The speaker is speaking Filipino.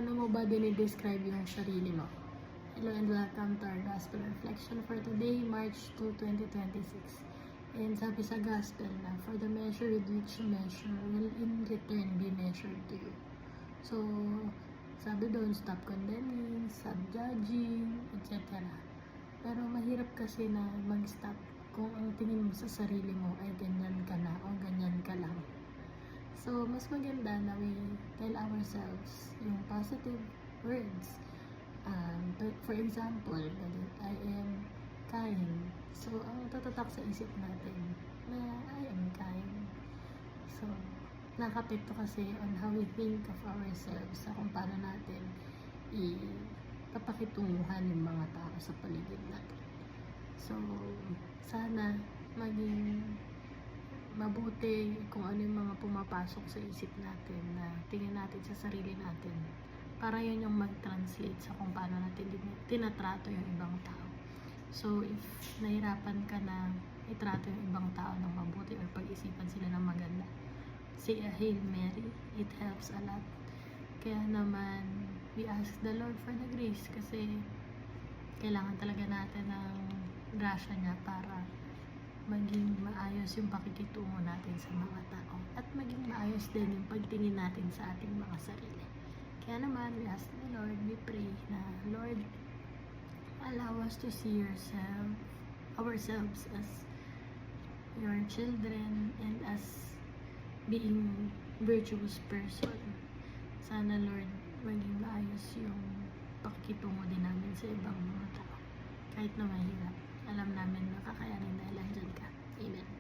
Paano mo ba dinidescribe yung sarili mo? Hello and welcome to our Gospel Reflection for today, March 2, 2026. And sabi sa Gospel na, for the measure with which you measure will in return be measured to you. So, sabi doon, stop condemning, stop judging, etc. Pero mahirap kasi na mag-stop kung ang tingin mo sa sarili mo ay ganyan ka na o ganyan ka lang. So, mas maganda na we tell ourselves yung positive words. For example, I am kind. So, ang tatatak sa isip natin na I am kind. So, nakapekto kasi on how we think of ourselves sa kung paano natin ipapakitunguhan yung mga tao sa paligid natin. So, sana maging mabuti kung ano yung mga pumapasok sa isip natin na tingin natin sa sarili natin para yun yung mag-translate sa kung paano natin tinatrato yung ibang tao. So, if nahirapan ka na itrato yung ibang tao ng mabuti or pag-isipan sila ng maganda, say a Hail Mary, it helps a lot. Kaya naman, we ask the Lord for the grace kasi kailangan talaga natin ng grasya niya para maging maayos yung pakikitungo natin sa mga tao at maging maayos din yung pagtingin natin sa ating mga sarili. Kaya naman, we ask the Lord, we pray na, Lord, allow us to see ourselves as your children and as being virtuous person. Sana, Lord, maging maayos yung pakikitungo din namin sa ibang mga tao. Kahit na mahirap, alam namin na kakayanin dahil andyan ka. Amen.